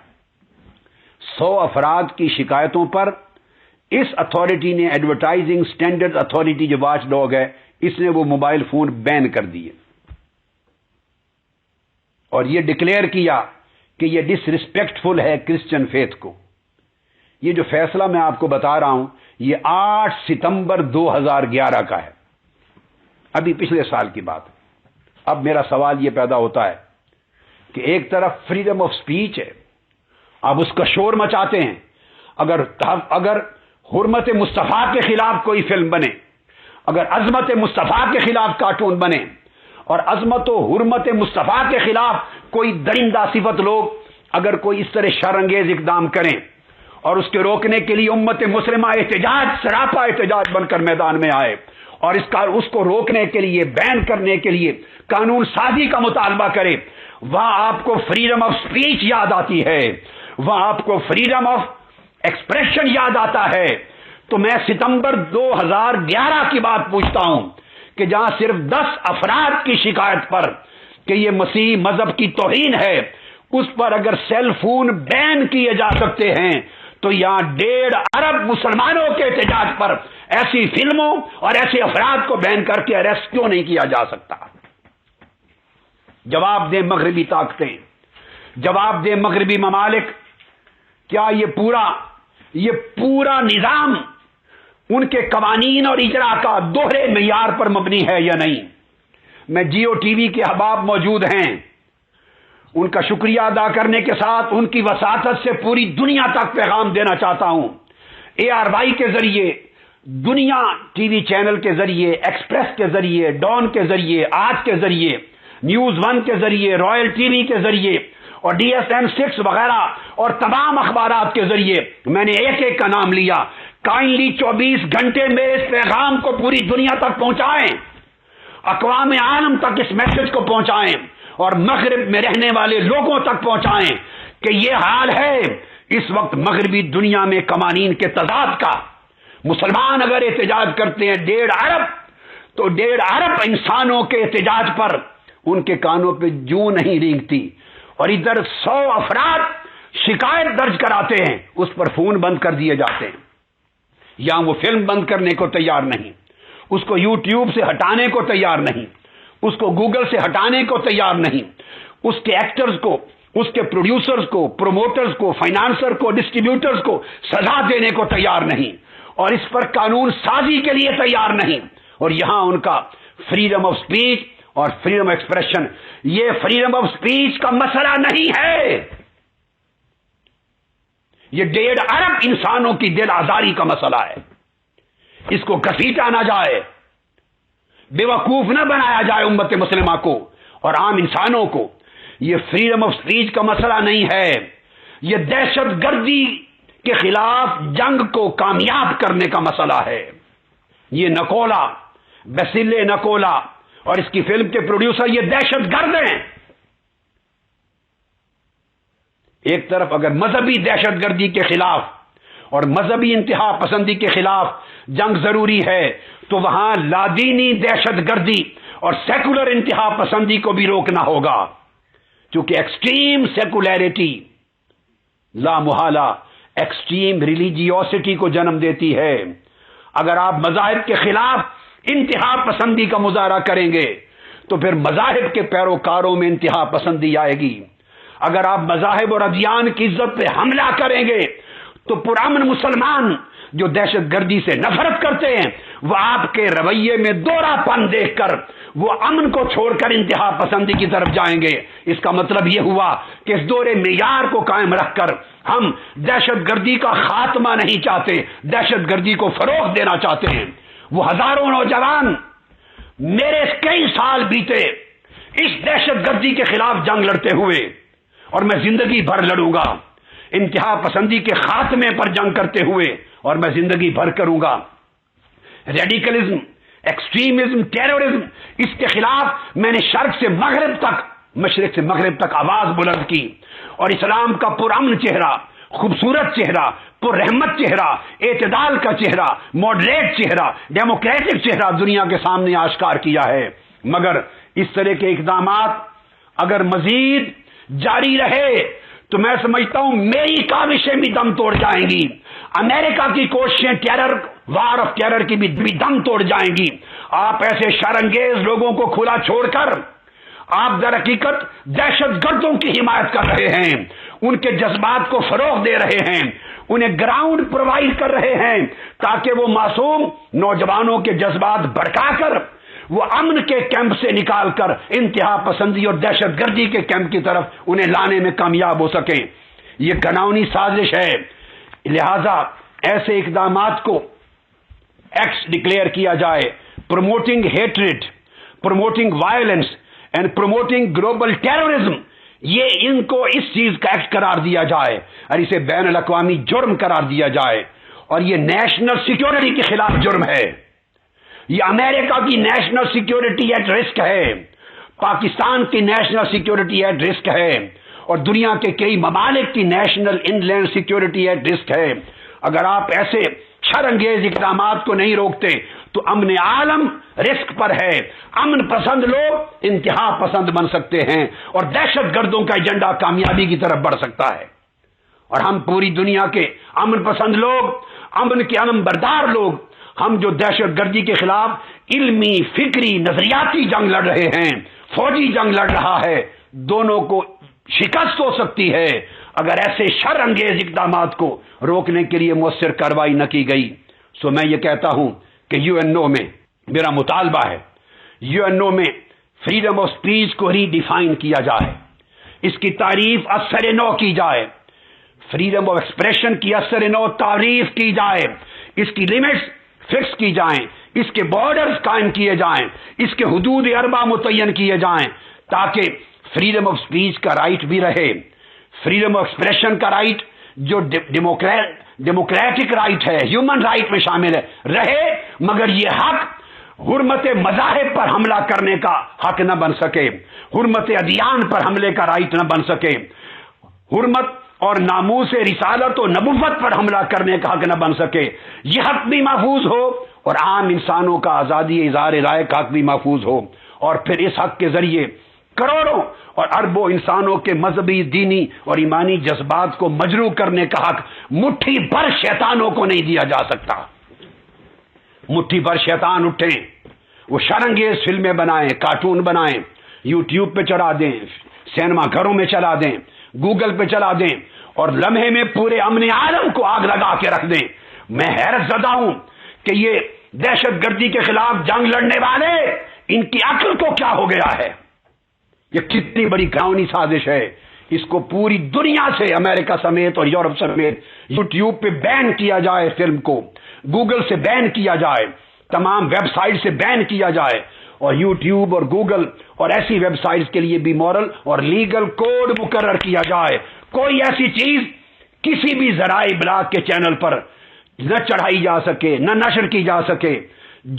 100 افراد کی شکایتوں پر اس اتھارٹی نے، ایڈورٹائزنگ سٹینڈرڈ اتھارٹی جو واچ ڈاگ ہے، اس نے وہ موبائل فون بین کر دیے اور یہ ڈکلیئر کیا کہ یہ ڈس ریسپیکٹفل ہے کرسچن فیتھ کو۔ یہ جو فیصلہ میں آپ کو بتا رہا ہوں یہ 8 ستمبر 2011 کا ہے، ابھی پچھلے سال کی بات۔ اب میرا سوال یہ پیدا ہوتا ہے کہ ایک طرف فریڈم آف سپیچ ہے، آپ اس کا شور مچاتے ہیں، اگر حرمت مصطفیٰ کے خلاف کوئی فلم بنے، اگر عظمت مصطفیٰ کے خلاف کارٹون بنے، اور عظمت و حرمت مصطفیٰ کے خلاف کوئی درندہ صفت لوگ اگر کوئی اس طرح شرانگیز اقدام کریں اور اس کے روکنے کے لیے امت مسلمہ احتجاج، سراپا احتجاج بن کر میدان میں آئے اور اس کو روکنے کے لیے، بین کرنے کے لیے قانون سازی کا مطالبہ کرے، وہاں آپ کو فریڈم آف سپیچ یاد آتی ہے، وہاں آپ کو فریڈم آف ایکسپریشن یاد آتا ہے۔ تو میں ستمبر 2011 کی بات پوچھتا ہوں کہ جہاں صرف 10 افراد کی شکایت پر کہ یہ مسیح مذہب کی توہین ہے، اس پر اگر سیل فون بین کیے جا سکتے ہیں تو یہاں 1.5 ارب مسلمانوں کے احتجاج پر ایسی فلموں اور ایسے افراد کو بین کر کے اریسٹ کیوں نہیں کیا جا سکتا؟ جواب دیں مغربی طاقتیں، جواب دیں مغربی ممالک، کیا یہ پورا نظام ان کے قوانین اور اجرا کا دوہرے معیار پر مبنی ہے یا نہیں؟ میں جیو ٹی وی کے احباب موجود ہیں، ان کا شکریہ ادا کرنے کے ساتھ ان کی وساطت سے پوری دنیا تک پیغام دینا چاہتا ہوں۔ ARY کے ذریعے، دنیا ٹی وی چینل کے ذریعے، ایکسپریس کے ذریعے، ڈان کے ذریعے، آج کے ذریعے، نیوز 1 کے ذریعے، رائل ٹی وی کے ذریعے اور DSN 6 وغیرہ اور تمام اخبارات کے ذریعے میں نے ایک ایک کا نام لیا۔ کائنڈلی 24 گھنٹے میں اس پیغام کو پوری دنیا تک پہنچائیں، اقوام عالم تک اس میسج کو پہنچائیں اور مغرب میں رہنے والے لوگوں تک پہنچائیں کہ یہ حال ہے اس وقت مغربی دنیا میں قوانین کے تضاد کا مسلمان اگر احتجاج کرتے ہیں 1.5 ارب، تو 1.5 ارب انسانوں کے احتجاج پر ان کے کانوں پہ جوں نہیں رینگتی، اور ادھر 100 افراد شکایت درج کراتے ہیں، اس پر فون بند کر دیے جاتے ہیں، یا وہ فلم بند کرنے کو تیار نہیں، اس کو یوٹیوب سے ہٹانے کو تیار نہیں، اس کو گوگل سے ہٹانے کو تیار نہیں، اس کے ایکٹرز کو، اس کے پروڈیوسرز کو، پروموٹرز کو، فائنانسر کو، ڈسٹریبیوٹرز کو سزا دینے کو تیار نہیں، اور اس پر قانون سازی کے لیے تیار نہیں۔ اور یہاں ان کا فریڈم آف سپیچ اور فریڈم آف ایکسپریشن، یہ فریڈم آف سپیچ کا مسئلہ نہیں ہے، یہ 1.5 ارب انسانوں کی دل آزاری کا مسئلہ ہے۔ اس کو گھسیٹا نہ جائے، بے وقوف نہ بنایا جائے امت مسلمہ کو اور عام انسانوں کو۔ یہ فریڈم آف سپیچ کا مسئلہ نہیں ہے، یہ دہشت گردی کے خلاف جنگ کو کامیاب کرنے کا مسئلہ ہے۔ یہ نکولا، بیسیلے نکولا اور اس کی فلم کے پروڈیوسر یہ دہشت گرد ہیں۔ ایک طرف اگر مذہبی دہشت گردی کے خلاف اور مذہبی انتہا پسندی کے خلاف جنگ ضروری ہے، تو وہاں لادینی دہشت گردی اور سیکولر انتہا پسندی کو بھی روکنا ہوگا، کیونکہ ایکسٹریم سیکولیرٹی لا محالہ ایکسٹریم ریلیجیوسٹی کو جنم دیتی ہے۔ اگر آپ مذاہب کے خلاف انتہا پسندی کا مظاہرہ کریں گے تو پھر مذاہب کے پیروکاروں میں انتہا پسندی آئے گی۔ اگر آپ مذاہب اور ادیان کی عزت پہ حملہ کریں گے تو پرامن مسلمان جو دہشت گردی سے نفرت کرتے ہیں وہ آپ کے رویے میں دوہرا پن دیکھ کر وہ امن کو چھوڑ کر انتہا پسندی کی طرف جائیں گے۔ اس کا مطلب یہ ہوا کہ اس دور معیار کو قائم رکھ کر ہم دہشت گردی کا خاتمہ نہیں چاہتے، دہشت گردی کو فروغ دینا چاہتے ہیں۔ وہ ہزاروں نوجوان، میرے کئی سال بیتے اس دہشت گردی کے خلاف جنگ لڑتے ہوئے، اور میں زندگی بھر لڑوں گا انتہا پسندی کے خاتمے پر جنگ کرتے ہوئے، اور میں زندگی بھر کروں گا۔ ریڈیکلزم، ایکسٹریمزم، ٹیررزم، اس کے خلاف میں نے شرق سے مغرب تک، مشرق سے مغرب تک آواز بلند کی، اور اسلام کا پرامن چہرہ، خوبصورت چہرہ، پر رحمت چہرہ، اعتدال کا چہرہ، ماڈریٹ چہرہ، ڈیموکریٹک چہرہ دنیا کے سامنے آشکار کیا ہے۔ مگر اس طرح کے اقدامات اگر مزید جاری رہے تو میں سمجھتا ہوں میری کاوشیں بھی دم توڑ جائیں گی، امریکہ کی کوششیں ٹیرر، وار آف ٹیرر کی بھی دم توڑ جائیں گی۔ آپ ایسے شرانگیز لوگوں کو کھلا چھوڑ کر آپ در حقیقت دہشت گردوں کی حمایت کر رہے ہیں، ان کے جذبات کو فروغ دے رہے ہیں، انہیں گراؤنڈ پرووائڈ کر رہے ہیں تاکہ وہ معصوم نوجوانوں کے جذبات بھڑکا کر وہ امن کے کیمپ سے نکال کر انتہا پسندی اور دہشت گردی کے کیمپ کی طرف انہیں لانے میں کامیاب ہو سکیں۔ یہ گھناؤنی سازش ہے، لہذا ایسے اقدامات کو ایکٹس ڈکلیئر کیا جائے، promoting hatred, promoting violence and promoting global terrorism, یہ ان کو اس چیز کا ایکٹ قرار دیا جائے اور اسے بین الاقوامی جرم قرار دیا جائے، اور یہ نیشنل سیکیورٹی کے خلاف جرم ہے۔ یہ امریکہ کی نیشنل سیکیورٹی ایٹ رسک ہے، پاکستان کی نیشنل سیکیورٹی ایٹ رسک ہے، اور دنیا کے کئی ممالک کی national inland security at risk ہے۔ اگر آپ ایسے شرانگیز اقدامات کو نہیں روکتے تو امن عالم رسک پر ہے، امن پسند لوگ انتہا پسند بن سکتے ہیں، اور دہشت گردوں کا ایجنڈا کامیابی کی طرف بڑھ سکتا ہے، اور ہم پوری دنیا کے امن پسند لوگ، امن کے علم بردار لوگ، ہم جو دہشت گردی کے خلاف علمی، فکری، نظریاتی جنگ لڑ رہے ہیں، فوجی جنگ لڑ رہا ہے، دونوں کو شکست ہو سکتی ہے اگر ایسے شر انگیز اقدامات کو روکنے کے لیے مؤثر کارروائی نہ کی گئی۔ سو میں یہ کہتا ہوں کہ یو این او میں میرا مطالبہ ہے، یو این او میں فریڈم آف سپیچ کو ری ڈیفائن کیا جائے، اس کی تعریف اثر نو کی جائے، فریڈم آف ایکسپریشن کی اثر نو تعریف کی جائے، اس کی لیمٹس فکس کی جائیں، اس کے بارڈرز قائم کیے جائیں، اس کے حدود اربع متعین کیے جائیں، تاکہ فریڈم آف سپیچ کا رائٹ بھی رہے، فریڈم آف ایکسپریشن کا رائٹ جو ڈیموکریٹک رائٹ ہے، ہیومن رائٹ میں شامل ہے، رہے، مگر یہ حق حرمت مذاہب پر حملہ کرنے کا حق نہ بن سکے، حرمت ادیان پر حملے کا رائٹ نہ بن سکے، حرمت اور ناموس رسالت و نبوت پر حملہ کرنے کا حق نہ بن سکے، یہ حق بھی محفوظ ہو، اور عام انسانوں کا آزادی اظہار رائے کا حق بھی محفوظ ہو، اور پھر اس حق کے ذریعے کروڑوں اور اربوں انسانوں کے مذہبی، دینی اور ایمانی جذبات کو مجروح کرنے کا حق مٹھی بھر شیطانوں کو نہیں دیا جا سکتا۔ مٹھی بھر شیطان اٹھیں، وہ شرانگیز فلمیں بنائیں، کارٹون بنائیں، یوٹیوب پہ چڑھا دیں، سینما گھروں میں چلا دیں، گوگل پہ چلا دیں، اور لمحے میں پورے امن عالم کو آگ لگا کے رکھ دیں۔ میں حیرت زدہ ہوں کہ یہ دہشت گردی کے خلاف جنگ لڑنے والے، ان کی عقل کو کیا ہو گیا ہے؟ یہ کتنی بڑی گھراؤنی سازش ہے۔ اس کو پوری دنیا سے، امریکہ سمیت اور یورپ سمیت، یوٹیوب پہ بین کیا جائے، فلم کو گوگل سے بین کیا جائے، تمام ویب سائٹ سے بین کیا جائے، اور یوٹیوب اور گوگل اور ایسی ویب سائٹس کے لیے بھی مورل اور لیگل کوڈ مقرر کیا جائے۔ کوئی ایسی چیز کسی بھی ذرائع ابلاغ کے چینل پر نہ چڑھائی جا سکے، نہ نشر کی جا سکے،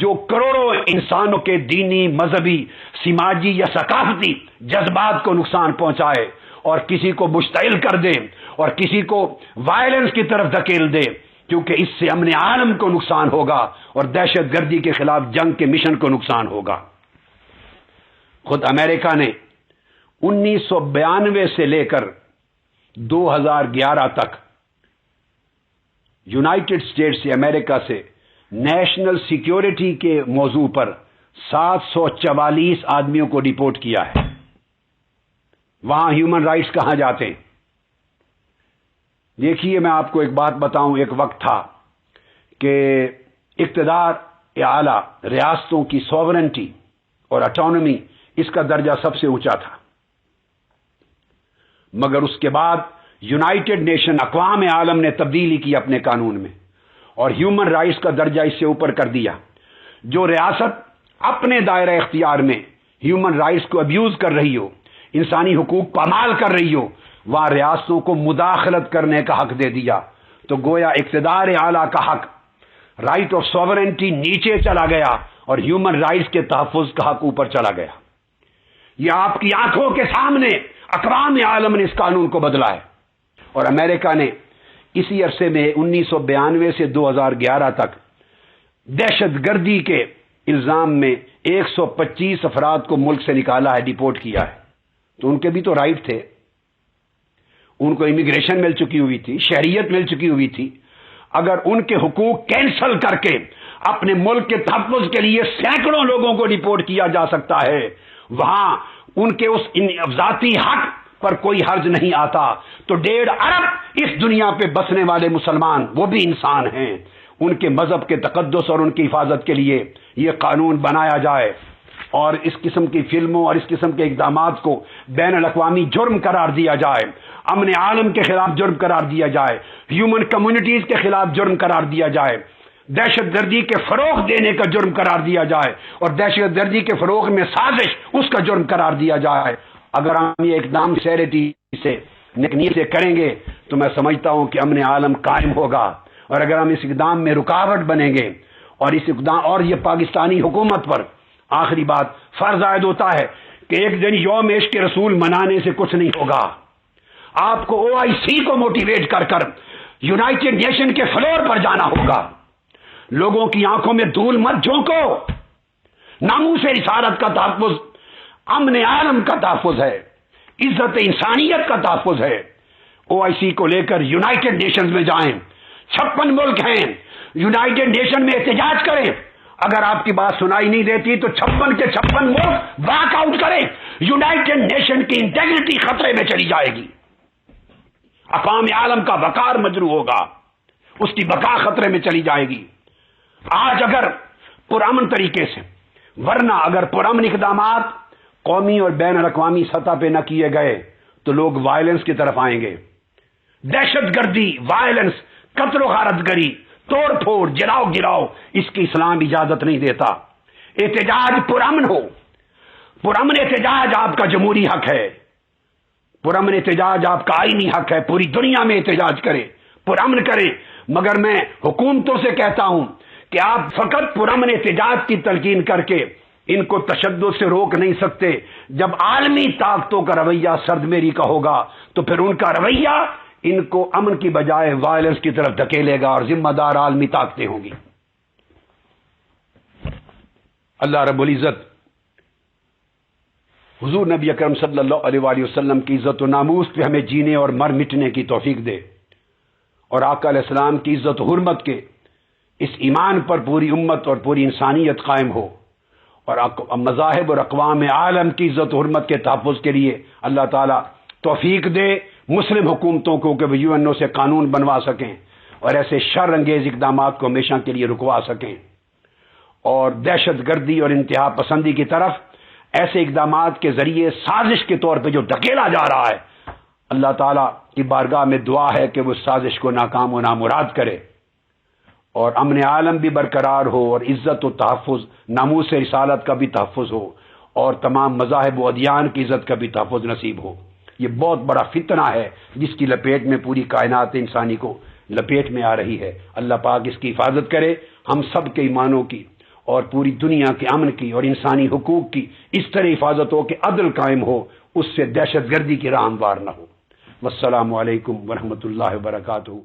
جو کروڑوں انسانوں کے دینی، مذہبی، سماجی یا ثقافتی جذبات کو نقصان پہنچائے، اور کسی کو مشتعل کر دے، اور کسی کو وائلنس کی طرف دھکیل دے، کیونکہ اس سے امن عالم کو نقصان ہوگا، اور دہشت گردی کے خلاف جنگ کے مشن کو نقصان ہوگا۔ خود امریکہ نے 1992 سے لے کر 2011 تک یونائٹڈ اسٹیٹس سے، امریکہ سے نیشنل سیکیورٹی کے موضوع پر 744 آدمیوں کو ڈیپورٹ کیا ہے۔ وہاں ہیومن رائٹس کہاں جاتے ہیں؟ دیکھیے، میں آپ کو ایک بات بتاؤں، ایک وقت تھا کہ اقتدار اعلیٰ، ریاستوں کی سوورنٹی اور اٹانومی، اس کا درجہ سب سے اونچا تھا، مگر اس کے بعد یونائٹڈ نیشن، اقوام عالم نے تبدیلی کی اپنے قانون میں، اور ہیومن رائٹس کا درجہ اس سے اوپر کر دیا۔ جو ریاست اپنے دائرہ اختیار میں ہیومن رائٹس کو ابیوز کر رہی ہو، انسانی حقوق پامال کر رہی ہو، وہاں ریاستوں کو مداخلت کرنے کا حق دے دیا۔ تو گویا اقتدار اعلیٰ کا حق، رائٹ آف سوورنٹی، نیچے چلا گیا، اور ہیومن رائٹس کے تحفظ کا حق اوپر چلا گیا۔ یہ آپ کی آنکھوں کے سامنے اقوام عالم نے اس قانون کو بدلا ہے، اور امریکہ نے اسی عرصے میں 1992 سے 2011 تک دہشت گردی کے الزام میں 125 افراد کو ملک سے نکالا ہے، ڈیپورٹ کیا ہے۔ تو ان کے بھی تو رائٹ تھے، ان کو امیگریشن مل چکی ہوئی تھی، شہریت مل چکی ہوئی تھی۔ اگر ان کے حقوق کینسل کر کے اپنے ملک کے تحفظ کے لیے سینکڑوں لوگوں کو ڈیپورٹ کیا جا سکتا ہے، وہاں ان کے اس ذاتی حق پر کوئی حرج نہیں آتا، تو 1.5 ارب اس دنیا پہ بسنے والے مسلمان، وہ بھی انسان ہیں، ان کے مذہب کے تقدس اور ان کی حفاظت کے لیے یہ قانون بنایا جائے، اور اس قسم کی فلموں اور اس قسم کے اقدامات کو بین الاقوامی جرم قرار دیا جائے، امن عالم کے خلاف جرم قرار دیا جائے، ہیومن کمیونٹیز کے خلاف جرم قرار دیا جائے، دہشت گردی کے فروغ دینے کا جرم قرار دیا جائے، اور دہشت گردی کے فروغ میں سازش اس کا جرم قرار دیا جائے۔ اگر ہم یہ اقدام سیریٹی سے، نیکی سے کریں گے تو میں سمجھتا ہوں کہ امن عالم قائم ہوگا، اور اگر ہم اس اقدام میں رکاوٹ بنیں گے، اور اس اقدام، اور یہ پاکستانی حکومت پر آخری بات فرض عائد ہوتا ہے کہ ایک دن یوم عشق رسول منانے سے کچھ نہیں ہوگا۔ آپ کو OIC کو موٹیویٹ کر کر یونائٹڈ نیشن کے فلور پر جانا ہوگا۔ لوگوں کی آنکھوں میں دھول مت جھونکو۔ ناموس رسالت کا تحفظ امن عالم کا تحفظ ہے، عزت انسانیت کا تحفظ ہے۔ OIC کو لے کر یونائٹڈ نیشنز میں جائیں، 56 ملک ہیں، یونائٹڈ نیشن میں احتجاج کریں۔ اگر آپ کی بات سنائی نہیں دیتی تو 56 کے 56 ملک واک آؤٹ کریں۔ یونائٹڈ نیشن کی انٹیگریٹی خطرے میں چلی جائے گی، اقوام عالم کا وقار مجروح ہوگا، اس کی بقا خطرے میں چلی جائے گی۔ آج اگر پرامن طریقے سے، ورنہ اگر پرامن اقدامات قومی اور بین الاقوامی سطح پہ نہ کیے گئے تو لوگ وائلنس کی طرف آئیں گے۔ دہشت گردی، وائلنس، قتل و غارت گری، توڑ پھوڑ، جلاؤ گراؤ، اس کی اسلام اجازت نہیں دیتا۔ احتجاج پرامن ہو، پرامن احتجاج آپ کا جمہوری حق ہے، پرامن احتجاج آپ کا آئینی حق ہے۔ پوری دنیا میں احتجاج کریں، پرامن کریں، مگر میں حکومتوں سے کہتا ہوں کہ آپ فقط پرامن احتجاج کی تلقین کر کے ان کو تشدد سے روک نہیں سکتے۔ جب عالمی طاقتوں کا رویہ سرد میری کا ہوگا تو پھر ان کا رویہ ان کو امن کی بجائے وائلنس کی طرف دھکیلے گا اور ذمہ دار عالمی طاقتیں ہوں گی۔ اللہ رب العزت حضور نبی اکرم صلی اللہ علیہ وآلہ وسلم کی عزت و ناموس پہ ہمیں جینے اور مر مٹنے کی توفیق دے، اور آقا علیہ السلام کی عزت و حرمت کے اس ایمان پر پوری امت اور پوری انسانیت قائم ہو، اور مذاہب اور اقوام عالم کی عزت و حرمت کے تحفظ کے لیے اللہ تعالیٰ توفیق دے مسلم حکومتوں کو کہ وہ UN سے قانون بنوا سکیں اور ایسے شر انگیز اقدامات کو ہمیشہ کے لیے رکوا سکیں، اور دہشت گردی اور انتہا پسندی کی طرف ایسے اقدامات کے ذریعے سازش کے طور پہ جو دھکیلا جا رہا ہے، اللہ تعالیٰ کی بارگاہ میں دعا ہے کہ وہ سازش کو ناکام و نامراد کرے، اور امن عالم بھی برقرار ہو، اور عزت و تحفظ، ناموس رسالت کا بھی تحفظ ہو، اور تمام مذاہب و ادیان کی عزت کا بھی تحفظ نصیب ہو۔ یہ بہت بڑا فتنہ ہے جس کی لپیٹ میں پوری کائنات انسانی کو لپیٹ میں آ رہی ہے۔ اللہ پاک اس کی حفاظت کرے، ہم سب کے ایمانوں کی اور پوری دنیا کے امن کی اور انسانی حقوق کی اس طرح حفاظت ہو کہ عدل قائم ہو، اس سے دہشت گردی کی راہ ہموار نہ ہو۔ والسلام علیکم ورحمۃ اللہ وبرکاتہ۔